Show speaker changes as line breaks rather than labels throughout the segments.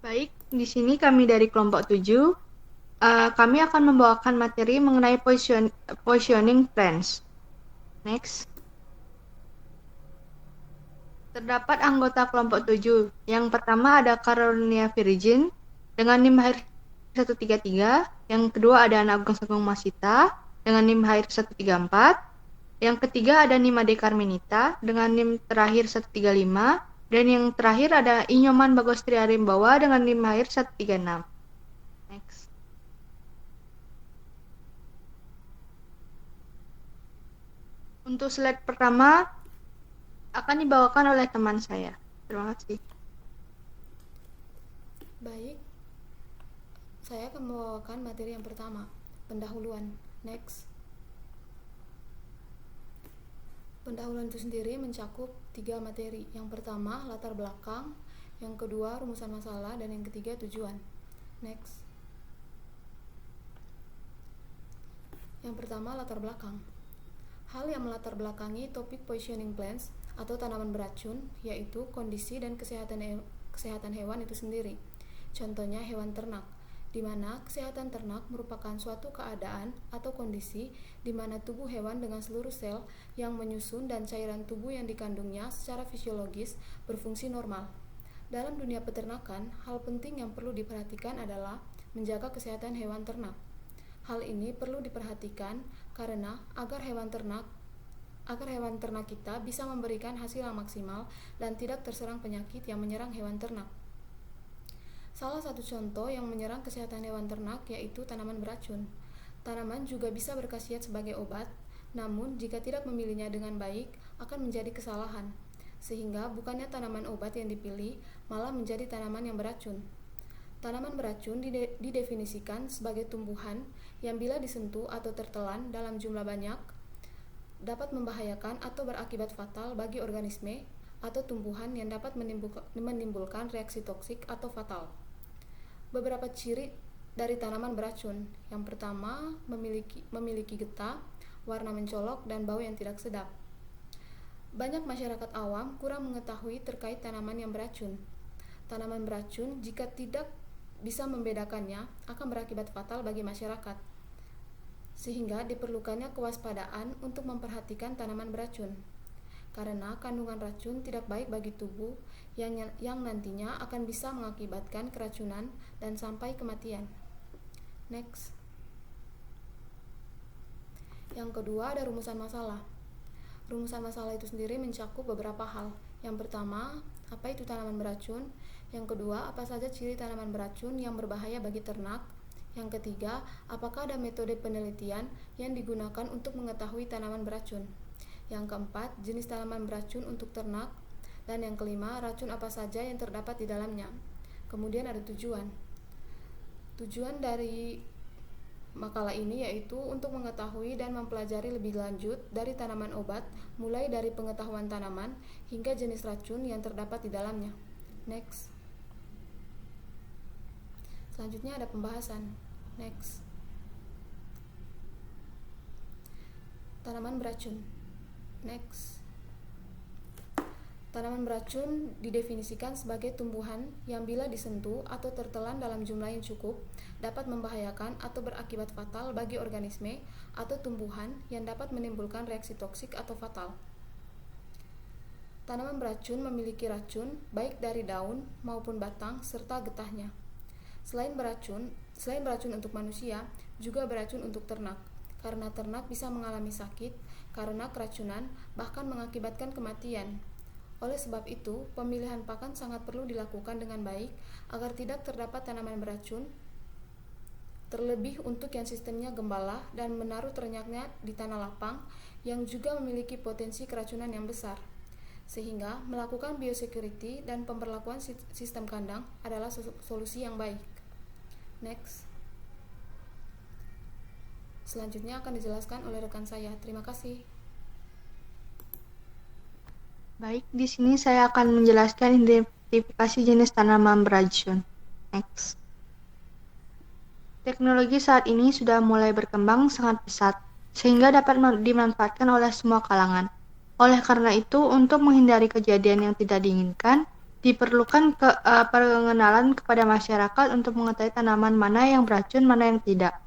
Baik, di sini kami dari kelompok 7. Kami akan membawakan materi mengenai positioning plants. Next. Terdapat anggota kelompok 7. Yang pertama ada Caroline Virgin dengan NIM HIR 133. Yang kedua ada Ana Agung Sagung Masita dengan NIM HIR 134. Yang ketiga ada Nimade Carmenita dengan NIM terakhir 135. Dan yang terakhir ada Inyoman Bagostri Arimbawa dengan NIM HIR 136. Next. Untuk slide pertama akan dibawakan oleh teman saya. Terima kasih.
Baik, saya akan membawakan materi yang pertama, pendahuluan. Next. Pendahuluan itu sendiri mencakup 3 materi. Yang pertama, latar belakang. Yang kedua, rumusan masalah. Dan yang ketiga, tujuan. Next. Yang pertama, latar belakang. Hal yang melatar belakangi topik positioning plants atau tanaman beracun yaitu kondisi dan kesehatan hewan itu sendiri. Contohnya hewan ternak, di mana kesehatan ternak merupakan suatu keadaan atau kondisi di mana tubuh hewan dengan seluruh sel yang menyusun dan cairan tubuh yang dikandungnya secara fisiologis berfungsi normal. Dalam dunia peternakan, hal penting yang perlu diperhatikan adalah menjaga kesehatan hewan ternak. Hal ini perlu diperhatikan karena agar hewan ternak kita bisa memberikan hasil yang maksimal dan tidak terserang penyakit yang menyerang hewan ternak. Salah satu contoh yang menyerang kesehatan hewan ternak yaitu tanaman beracun. Tanaman juga bisa berkhasiat sebagai obat, namun jika tidak memilihnya dengan baik akan menjadi kesalahan, sehingga bukannya tanaman obat yang dipilih, malah menjadi tanaman yang beracun. Tanaman beracun didefinisikan sebagai tumbuhan yang bila disentuh atau tertelan dalam jumlah banyak dapat membahayakan atau berakibat fatal bagi organisme atau tumbuhan yang dapat menimbulkan reaksi toksik atau fatal. Beberapa ciri dari tanaman beracun. Yang pertama, memiliki getah, warna mencolok, dan bau yang tidak sedap. Banyak masyarakat awam kurang mengetahui terkait tanaman yang beracun. Tanaman beracun jika tidak bisa membedakannya akan berakibat fatal bagi masyarakat, sehingga diperlukannya kewaspadaan untuk memperhatikan tanaman beracun, karena kandungan racun tidak baik bagi tubuh yang nantinya akan bisa mengakibatkan keracunan dan sampai kematian. Next. Yang kedua ada rumusan masalah. Rumusan masalah itu sendiri mencakup beberapa hal. Yang pertama, apa itu tanaman beracun? Yang kedua, apa saja ciri tanaman beracun yang berbahaya bagi ternak? Yang ketiga, apakah ada metode penelitian yang digunakan untuk mengetahui tanaman beracun? Yang keempat, jenis tanaman beracun untuk ternak. Dan yang kelima, racun apa saja yang terdapat di dalamnya. Kemudian ada tujuan. Tujuan dari makalah ini yaitu untuk mengetahui dan mempelajari lebih lanjut dari tanaman obat, mulai dari pengetahuan tanaman hingga jenis racun yang terdapat di dalamnya. Next. Selanjutnya ada pembahasan. Next. Tanaman beracun. Next. Tanaman beracun didefinisikan sebagai tumbuhan yang bila disentuh atau tertelan dalam jumlah yang cukup dapat membahayakan atau berakibat fatal bagi organisme atau tumbuhan yang dapat menimbulkan reaksi toksik atau fatal. Tanaman beracun memiliki racun baik dari daun maupun batang serta getahnya. Selain beracun untuk manusia, juga beracun untuk ternak, karena ternak bisa mengalami sakit karena keracunan, bahkan mengakibatkan kematian. Oleh sebab itu, pemilihan pakan sangat perlu dilakukan dengan baik agar tidak terdapat tanaman beracun, terlebih untuk yang sistemnya gembala dan menaruh ternaknya di tanah lapang yang juga memiliki potensi keracunan yang besar. Sehingga melakukan biosecurity dan pemberlakuan sistem kandang adalah solusi yang baik. Next. Selanjutnya akan dijelaskan oleh rekan saya. Terima kasih.
Baik, di sini saya akan menjelaskan identifikasi jenis tanaman beracun. Next. Teknologi saat ini sudah mulai berkembang sangat pesat, sehingga dapat dimanfaatkan oleh semua kalangan. Oleh karena itu, untuk menghindari kejadian yang tidak diinginkan, diperlukan pengenalan kepada masyarakat untuk mengetahui tanaman mana yang beracun, mana yang tidak.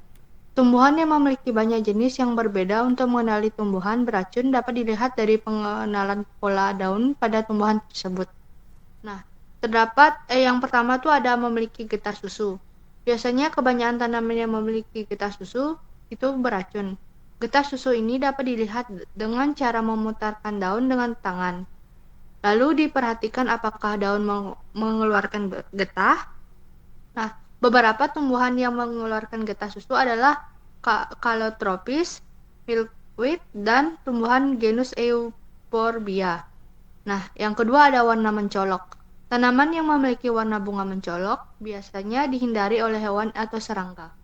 Tumbuhan yang memiliki banyak jenis yang berbeda. Untuk mengenali tumbuhan beracun dapat dilihat dari pengenalan pola daun pada tumbuhan tersebut. Nah, terdapat yang pertama tuh ada memiliki getah susu. Biasanya kebanyakan tanaman yang memiliki getah susu itu beracun. Getah susu ini dapat dilihat dengan cara memutarkan daun dengan tangan. Lalu diperhatikan apakah daun mengeluarkan getah. Nah, beberapa tumbuhan yang mengeluarkan getah susu adalah Calotropis, milkweed, dan tumbuhan genus Euphorbia. Nah, yang kedua ada warna mencolok. Tanaman yang memiliki warna bunga mencolok biasanya dihindari oleh hewan atau serangga.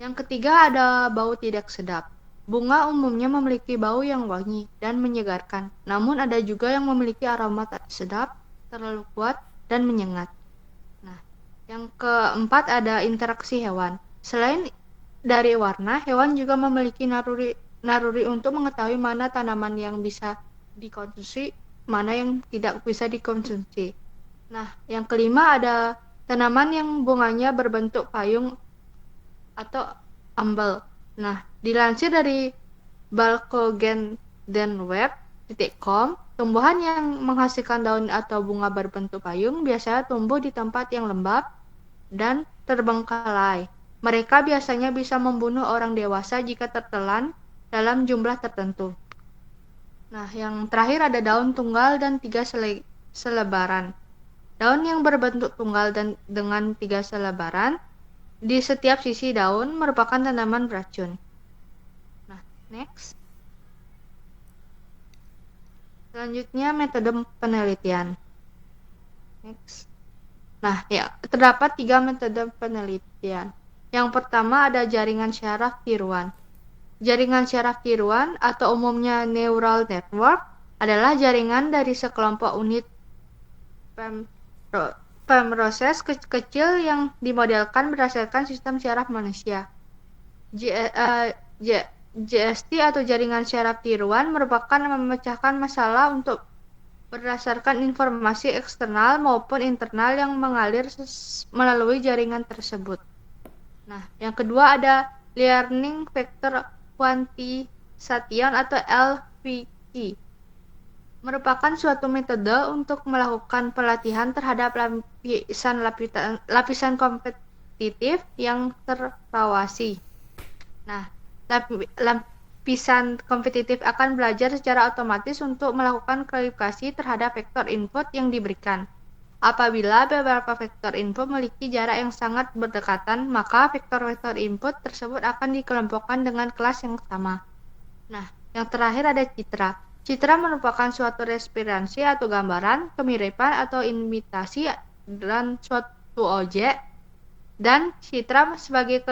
Yang ketiga ada bau tidak sedap. Bunga umumnya memiliki bau yang wangi dan menyegarkan, namun ada juga yang memiliki aroma tak sedap, terlalu kuat, dan menyengat. Nah, yang keempat ada interaksi hewan. Selain dari warna, hewan juga memiliki naluri untuk mengetahui mana tanaman yang bisa dikonsumsi, mana yang tidak bisa dikonsumsi. Nah, yang kelima ada tanaman yang bunganya berbentuk payung atau umbel. Nah, dilansir dari balkogendenweb.com, tumbuhan yang menghasilkan daun atau bunga berbentuk payung biasanya tumbuh di tempat yang lembab dan terbengkalai. Mereka biasanya bisa membunuh orang dewasa jika tertelan dalam jumlah tertentu. Nah, yang terakhir ada daun tunggal dan 3 selebaran. Daun yang berbentuk tunggal dan dengan 3 selebaran di setiap sisi daun merupakan tanaman beracun. Nah, next. Selanjutnya metode penelitian. Next. Nah, ya, terdapat 3 metode penelitian. Yang pertama ada jaringan syaraf tiruan. Jaringan syaraf tiruan atau umumnya neural network adalah jaringan dari sekelompok unit pemroses kecil yang dimodelkan berdasarkan sistem syaraf manusia. JST atau jaringan syaraf tiruan merupakan memecahkan masalah untuk berdasarkan informasi eksternal maupun internal yang mengalir melalui jaringan tersebut. Nah, yang kedua ada Learning Vector Quantization atau LVQ. Merupakan suatu metode untuk melakukan pelatihan terhadap lapisan kompetitif yang terawasi. Nah, lapisan kompetitif akan belajar secara otomatis untuk melakukan klasifikasi terhadap vektor input yang diberikan. Apabila beberapa vektor input memiliki jarak yang sangat berdekatan, maka vektor-vektor input tersebut akan dikelompokkan dengan kelas yang sama. Nah, yang terakhir ada citra. Citra merupakan suatu representasi atau gambaran, kemiripan atau imitasi dan suatu objek, dan citra sebagai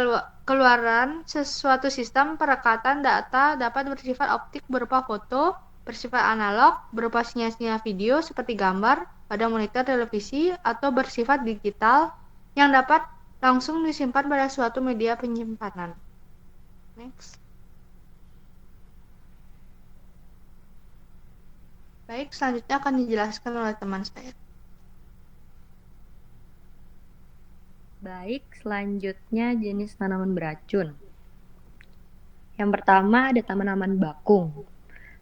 keluaran sesuatu sistem perekatan data dapat bersifat optik berupa foto, bersifat analog berupa sinyal-sinyal video seperti gambar pada monitor televisi, atau bersifat digital yang dapat langsung disimpan pada suatu media penyimpanan. Next. Baik, selanjutnya akan dijelaskan oleh teman saya.
Baik, selanjutnya jenis tanaman beracun. Yang pertama ada tanaman bakung.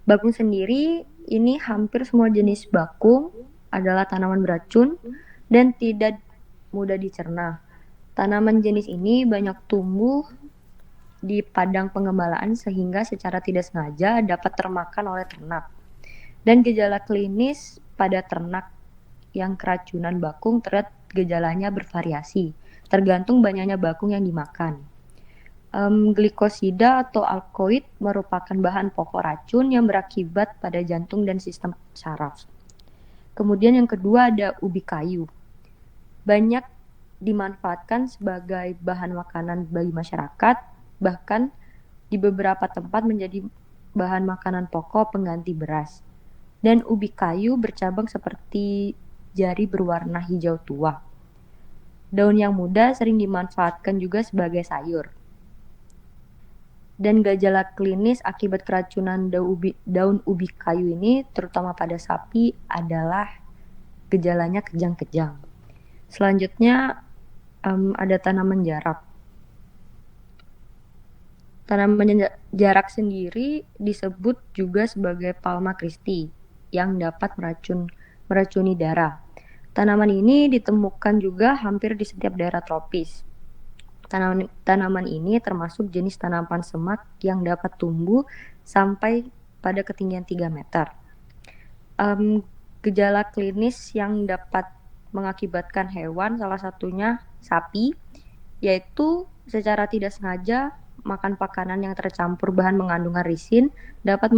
Bakung sendiri ini hampir semua jenis bakung adalah tanaman beracun dan tidak mudah dicerna. Tanaman jenis ini banyak tumbuh di padang pengembalaan sehingga secara tidak sengaja dapat termakan oleh ternak. Dan gejala klinis pada ternak yang keracunan bakung terlihat gejalanya bervariasi, tergantung banyaknya bakung yang dimakan. Glikosida atau alkoid merupakan bahan pokok racun yang berakibat pada jantung dan sistem saraf. Kemudian yang kedua ada ubi kayu. Banyak dimanfaatkan sebagai bahan makanan bagi masyarakat, bahkan di beberapa tempat menjadi bahan makanan pokok pengganti beras. Dan ubi kayu bercabang seperti jari berwarna hijau tua. Daun yang muda sering dimanfaatkan juga sebagai sayur. Dan gejala klinis akibat keracunan daun ubi kayu ini, terutama pada sapi, adalah gejalanya kejang-kejang. Selanjutnya ada tanaman jarak. Tanaman jarak sendiri disebut juga sebagai Palma Christi yang dapat meracuni darah. Tanaman ini ditemukan juga hampir di setiap daerah tropis. Tanaman ini termasuk jenis tanaman semak yang dapat tumbuh sampai pada ketinggian 3 meter. Gejala klinis yang dapat mengakibatkan hewan, salah satunya sapi, yaitu secara tidak sengaja makan makanan yang tercampur bahan mengandung risin dapat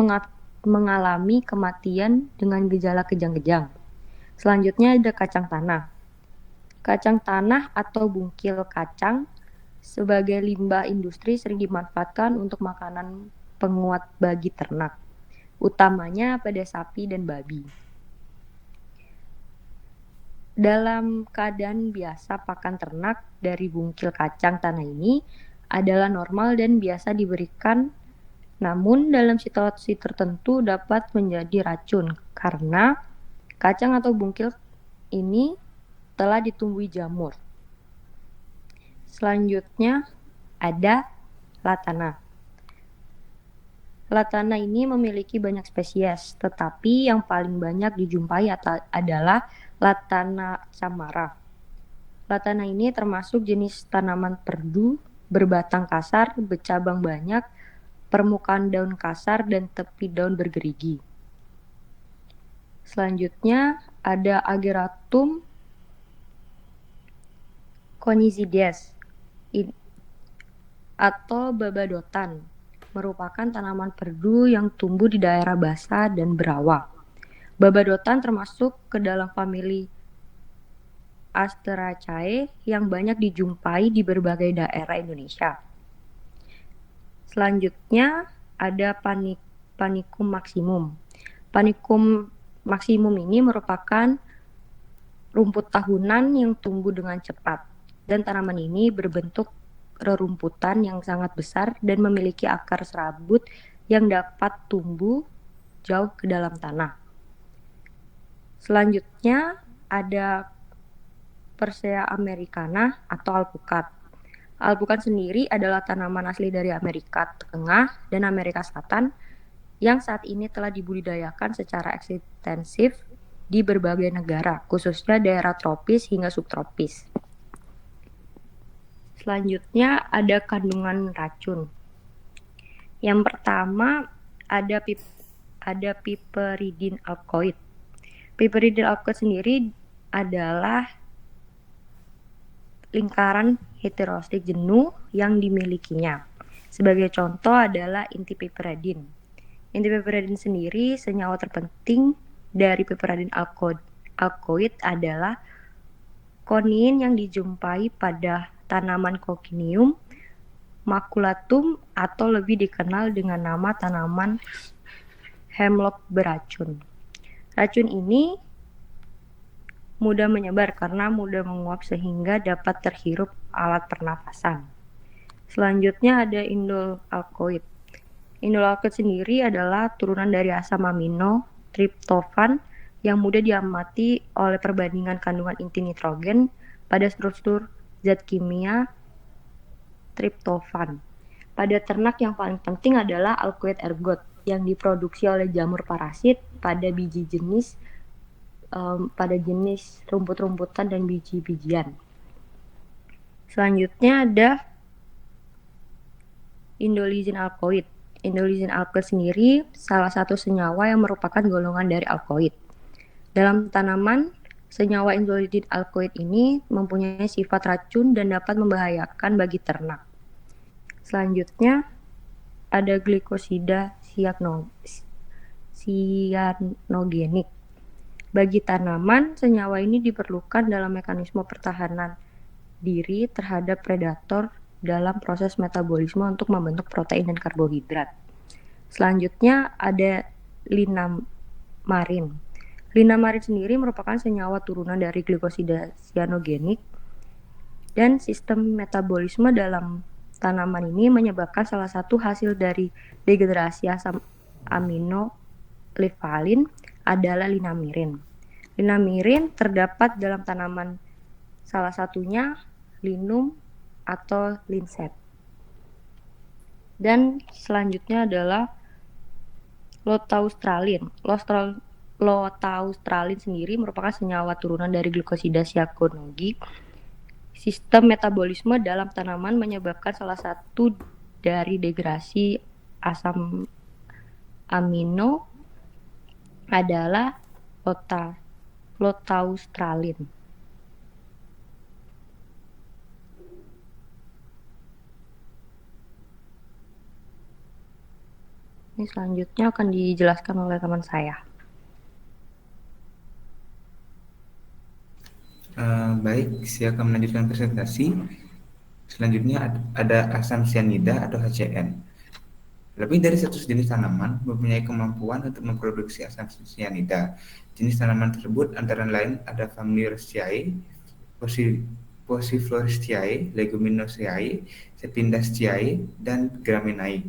mengalami kematian dengan gejala kejang-kejang. Selanjutnya ada kacang tanah. Kacang tanah atau bungkil kacang sebagai limbah industri sering dimanfaatkan untuk makanan penguat bagi ternak, utamanya pada sapi dan babi. Dalam keadaan biasa, pakan ternak dari bungkil kacang tanah ini adalah normal dan biasa diberikan, namun dalam situasi tertentu dapat menjadi racun karena kacang atau bungkil ini telah ditumbuhi jamur. Selanjutnya ada latana. Latana ini memiliki banyak spesies, tetapi yang paling banyak dijumpai adalah Latana camara. Latana ini termasuk jenis tanaman perdu, berbatang kasar, bercabang banyak, permukaan daun kasar, dan tepi daun bergerigi. Selanjutnya ada Ageratum conizides atau babadotan, merupakan tanaman perdu yang tumbuh di daerah basah dan berawa. Babadotan termasuk ke dalam famili Asteraceae yang banyak dijumpai di berbagai daerah Indonesia. Selanjutnya ada Panicum maximum. Panicum maximum ini merupakan rumput tahunan yang tumbuh dengan cepat, dan tanaman ini berbentuk rerumputan yang sangat besar dan memiliki akar serabut yang dapat tumbuh jauh ke dalam tanah. Selanjutnya ada Persea americana atau alpukat. Alpukat sendiri adalah tanaman asli dari Amerika Tengah dan Amerika Selatan yang saat ini telah dibudidayakan secara ekstensif di berbagai negara, khususnya daerah tropis hingga subtropis. Selanjutnya ada kandungan racun. Yang pertama ada piperidin alkoid. Piperidin alkoid sendiri adalah lingkaran heterostik jenuh yang dimilikinya. Sebagai contoh adalah inti piperidin. Inti piperidin sendiri senyawa terpenting dari piperidin alkoid adalah konin yang dijumpai pada tanaman Cocinium maculatum atau lebih dikenal dengan nama tanaman hemlock beracun. Racun ini mudah menyebar karena mudah menguap sehingga dapat terhirup alat pernafasan. Selanjutnya ada indol alkoid. Indol alkoid sendiri adalah turunan dari asam amino triptofan yang mudah diamati oleh perbandingan kandungan inti nitrogen pada struktur zat kimia triptofan. Pada ternak yang paling penting adalah alkoid ergot yang diproduksi oleh jamur parasit pada jenis rumput-rumputan dan biji-bijian. Selanjutnya ada indolizin alkoid. Indolizin alkoid sendiri salah satu senyawa yang merupakan golongan dari alkoid. Dalam tanaman, senyawa indolizin alkoid ini mempunyai sifat racun dan dapat membahayakan bagi ternak. Selanjutnya ada glikosida cyanogenik. Bagi tanaman, senyawa ini diperlukan dalam mekanisme pertahanan diri terhadap predator dalam proses metabolisme untuk membentuk protein dan karbohidrat. Selanjutnya ada linamarin. Linamarin sendiri merupakan senyawa turunan dari glikosida cyanogenik dan sistem metabolisme dalam tanaman ini menyebabkan salah satu hasil dari degenerasi asam amino levalin adalah linamirin. Linamirin terdapat dalam tanaman, salah satunya linum atau linset. Dan selanjutnya adalah lotaustralin. Lotaustralin sendiri merupakan senyawa turunan dari glukosida siakonogi. Sistem metabolisme dalam tanaman menyebabkan salah satu dari degradasi asam amino adalah lotaustralin. Ini selanjutnya akan dijelaskan oleh teman saya.
Baik, saya akan melanjutkan presentasi. Selanjutnya ada asam cyanida atau HCN. Lebih dari satu jenis tanaman mempunyai kemampuan untuk memproduksi asam cyanida. Jenis tanaman tersebut antara lain ada Familiaceae, Passifloraceae, Leguminosae, Sapindaceae, dan Gramineae.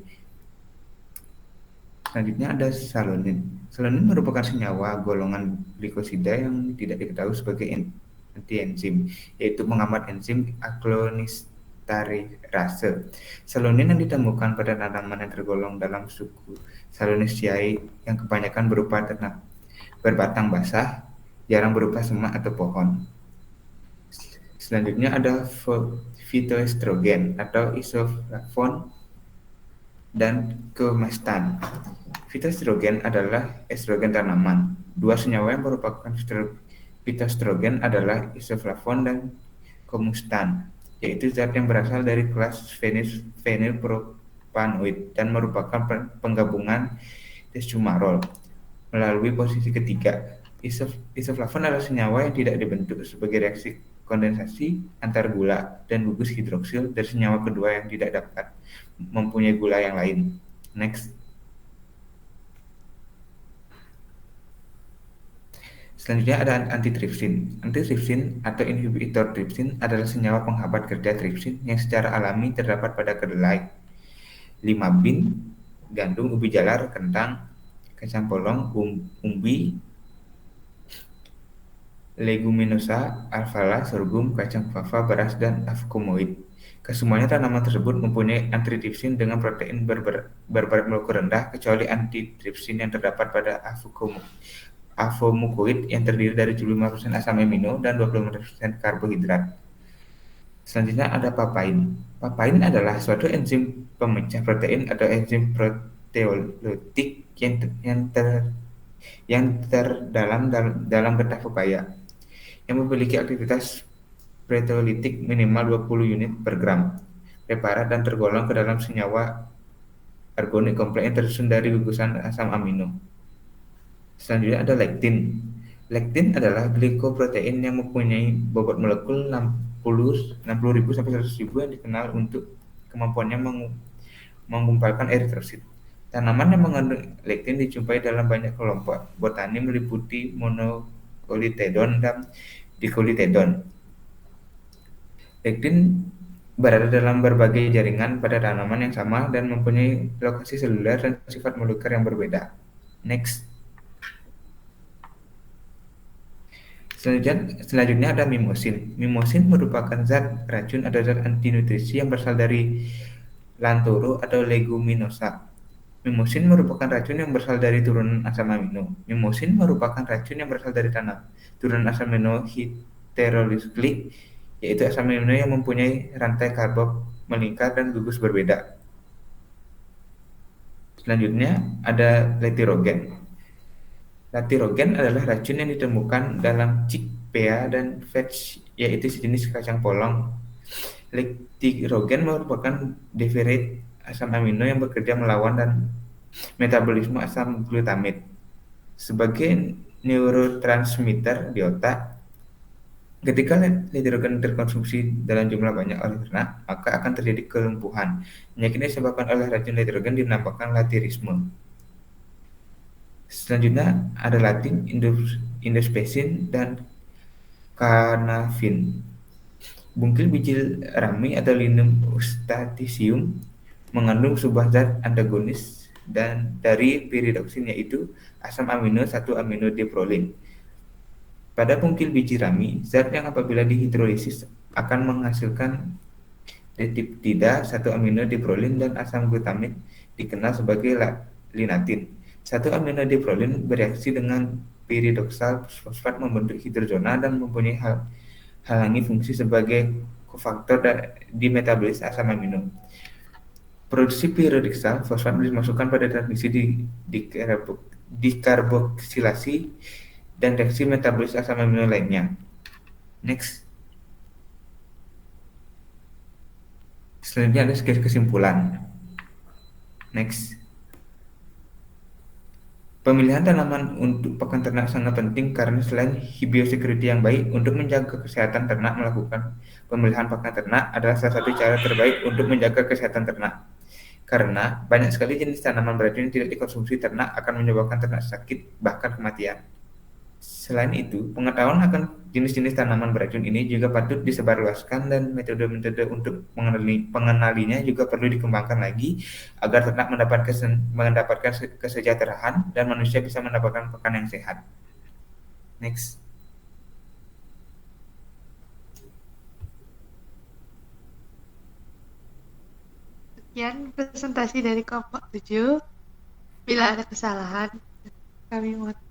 Selanjutnya ada salonin. Salonin merupakan senyawa golongan glikosida yang tidak diketahui sebagai antienzim, yaitu menghambat enzim aklonistarase. Salonin yang ditemukan pada tanaman yang tergolong dalam suku Saloniaceae yang kebanyakan berupa tanah berbatang basah, jarang berupa semak atau pohon. Selanjutnya ada phytoestrogen atau isoflavon dan kemastan. Phytoestrogen adalah estrogen tanaman. Dua senyawa yang merupakan phytoestrogen adalah isoflavon dan komustan, yaitu zat yang berasal dari kelas fenilpropanoid dan merupakan penggabungan desumarol. Melalui posisi ketiga, isoflavon adalah senyawa yang tidak dibentuk sebagai reaksi kondensasi antar gula dan gugus hidroksil dari senyawa kedua yang tidak dapat mempunyai gula yang lain. Next. Selanjutnya ada antitripsin. Antitripsin atau inhibitor tripsin adalah senyawa penghambat kerja tripsin yang secara alami terdapat pada kedelai, lima bean, gandum, ubi jalar, kentang, kacang polong, umbi, leguminosa, alfalfa, sorghum, kacang fava, beras, dan avcomoid. Kesemuanya tanaman tersebut mempunyai antitripsin dengan protein berberat molekul rendah, kecuali antitripsin yang terdapat pada avomucoid yang terdiri dari 75% asam amino dan 25% karbohidrat. Selanjutnya ada papain. Papain adalah suatu enzim pemecah protein atau enzim proteolytik yang terdalam dalam getah pepaya, yang memiliki aktivitas proteolitik minimal 20 unit per gram preparat dan tergolong ke dalam senyawa organik kompleks yang tersusun dari gugusan asam amino. Selanjutnya ada lektin. Lektin adalah glikoprotein yang mempunyai bobot molekul 60.000 sampai 100.000 yang dikenal untuk kemampuannya menggumpalkan eritrosit. Tanaman yang mengandung lektin dijumpai dalam banyak kelompok botani meliputi monocotyledon dan dicotyledon. Lektin berada dalam berbagai jaringan pada tanaman yang sama dan mempunyai lokasi seluler dan sifat molekuler yang berbeda. Next. Selanjutnya ada mimosin. Mimosin merupakan zat racun atau zat anti nutrisi yang berasal dari lantoro atau leguminosa. Mimosin merupakan racun yang berasal dari turunan asam amino. Mimosin merupakan racun yang berasal dari turunan asam amino heterolyklik, yaitu asam amino yang mempunyai rantai karboh melingkar dan gugus berbeda. Selanjutnya ada letirogen. Letirogen adalah racun yang ditemukan dalam chickpea dan vetch, yaitu sejenis kacang polong. Letirogen merupakan derivat asam amino yang bekerja melawan dan metabolisme asam glutamate. Sebagai neurotransmitter di otak, ketika letirogen terkonsumsi dalam jumlah banyak oleh ternak, maka akan terjadi kelumpuhan. Penyakit yang disebabkan oleh racun letirogen dinamakan letirisme. Selanjutnya ada latin, indospecin, dan carnavin. Bungkil biji rami atau Linum eustathium mengandung sebuah zat antagonis dan dari piridoksin, yaitu asam amino 1-aminodiprolin. Pada pungkil biji rami, zat yang apabila dihidrolisis akan menghasilkan dipeptida, 1 amino diprolin dan asam glutamid dikenal sebagai linatin. 1 amino diprolin bereaksi dengan piridoksal fosfat membentuk hidrozona dan mempunyai halangi fungsi sebagai kofaktor di metabolis asam amino. Produksi piridoksal fosfat dimasukkan pada transmisi dikarboksilasi dan reaksi metabolis asam amino lainnya. Next. Selanjutnya ada sekilas kesimpulan. Next. Pemilihan tanaman untuk pakan ternak sangat penting karena selain biosecurity yang baik, untuk menjaga kesehatan ternak, melakukan pemilihan pakan ternak adalah salah satu cara terbaik untuk menjaga kesehatan ternak. Karena banyak sekali jenis tanaman beracun yang tidak dikonsumsi ternak akan menyebabkan ternak sakit, bahkan kematian. Selain itu, pengetahuan akan jenis-jenis tanaman beracun ini juga patut disebarluaskan dan metode-metode untuk mengenalinya juga perlu dikembangkan lagi agar ternak mendapatkan kesejahteraan dan manusia bisa mendapatkan pakan yang sehat. Next.
Sekian presentasi dari kelompok 7. Bila ada kesalahan, kami mohon